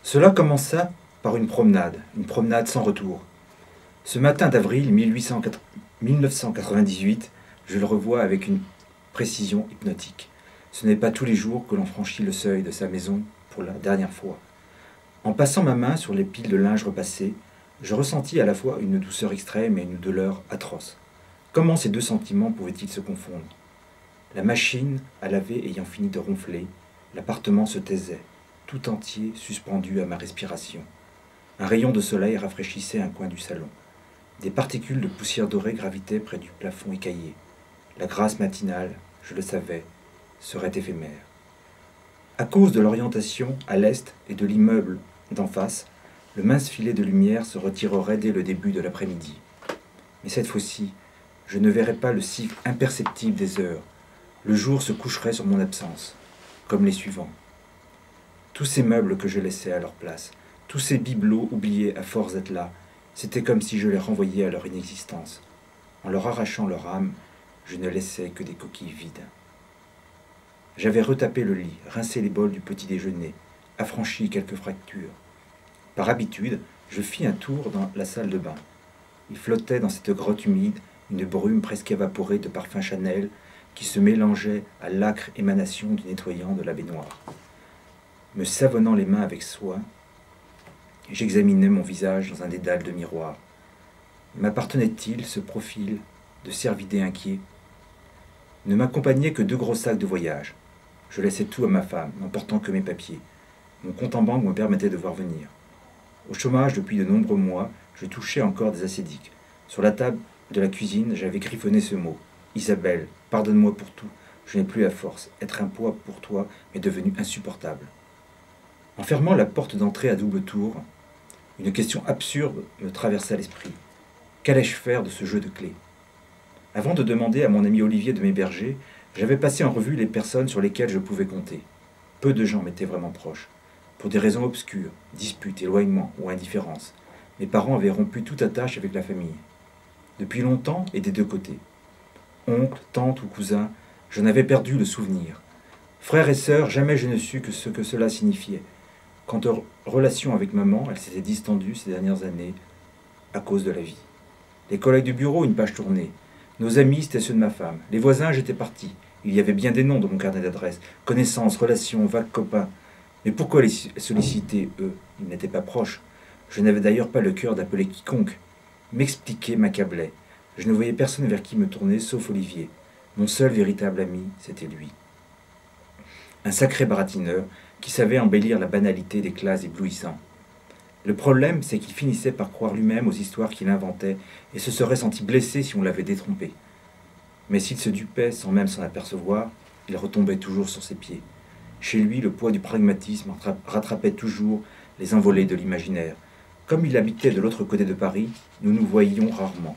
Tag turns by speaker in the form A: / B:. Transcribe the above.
A: Cela commença par une promenade sans retour. Ce matin d'avril 1998, je le revois avec une précision hypnotique. Ce n'est pas tous les jours que l'on franchit le seuil de sa maison pour la dernière fois. En passant ma main sur les piles de linge repassées, je ressentis à la fois une douceur extrême et une douleur atroce. Comment ces deux sentiments pouvaient-ils se confondre? La machine à laver ayant fini de ronfler, l'appartement se taisait, tout entier suspendu à ma respiration. Un rayon de soleil rafraîchissait un coin du salon. Des particules de poussière dorée gravitaient près du plafond écaillé. La grâce matinale, je le savais, serait éphémère. À cause de l'orientation à l'est et de l'immeuble d'en face, le mince filet de lumière se retirerait dès le début de l'après-midi. Mais cette fois-ci, je ne verrais pas le cycle imperceptible des heures. Le jour se coucherait sur mon absence, comme les suivants. Tous ces meubles que je laissais à leur place, tous ces bibelots oubliés à force d'être là, c'était comme si je les renvoyais à leur inexistence. En leur arrachant leur âme, je ne laissais que des coquilles vides. J'avais retapé le lit, rincé les bols du petit déjeuner, affranchi quelques fractures. Par habitude, je fis un tour dans la salle de bain. Il flottait dans cette grotte humide une brume presque évaporée de parfum Chanel qui se mélangeait à l'âcre émanation du nettoyant de la baignoire. Me savonnant les mains avec soin, j'examinais mon visage dans un dédale de miroir. M'appartenait-il ce profil de cervidé inquiet? Ne m'accompagnaient que 2 gros sacs de voyage. Je laissais tout à ma femme, n'emportant que mes papiers. Mon compte en banque me permettait de voir venir. Au chômage depuis de nombreux mois, je touchais encore des acédiques. Sur la table de la cuisine, j'avais griffonné ce mot. « Isabelle, pardonne-moi pour tout. Je n'ai plus la force. Être un poids pour toi m'est devenu insupportable. » En fermant la porte d'entrée à double tour, une question absurde me traversa l'esprit. Qu'allais-je faire de ce jeu de clés? Avant de demander à mon ami Olivier de m'héberger, j'avais passé en revue les personnes sur lesquelles je pouvais compter. Peu de gens m'étaient vraiment proches. Pour des raisons obscures, disputes, éloignement ou indifférence, mes parents avaient rompu toute attache avec la famille. Depuis longtemps et des 2 côtés. Oncle, tante ou cousin, j'en avais perdu le souvenir. Frères et sœurs, jamais je ne sus que ce que cela signifiait. Quant aux relations avec maman, elles s'étaient distendues ces dernières années à cause de la vie. Les collègues du bureau, une page tournée. Nos amis, c'était ceux de ma femme. Les voisins, j'étais parti. Il y avait bien des noms dans mon carnet d'adresses. Connaissances, relations, vagues copains. Mais pourquoi les solliciter, eux? Ils n'étaient pas proches. Je n'avais d'ailleurs pas le cœur d'appeler quiconque. M'expliquer m'accablait. Je ne voyais personne vers qui me tourner, sauf Olivier. Mon seul véritable ami, c'était lui. Un sacré baratineur qui savait embellir la banalité d'éclats éblouissants. Le problème, c'est qu'il finissait par croire lui-même aux histoires qu'il inventait et se serait senti blessé si on l'avait détrompé. Mais s'il se dupait sans même s'en apercevoir, il retombait toujours sur ses pieds. Chez lui, le poids du pragmatisme rattrapait toujours les envolées de l'imaginaire. Comme il habitait de l'autre côté de Paris, nous nous voyions rarement.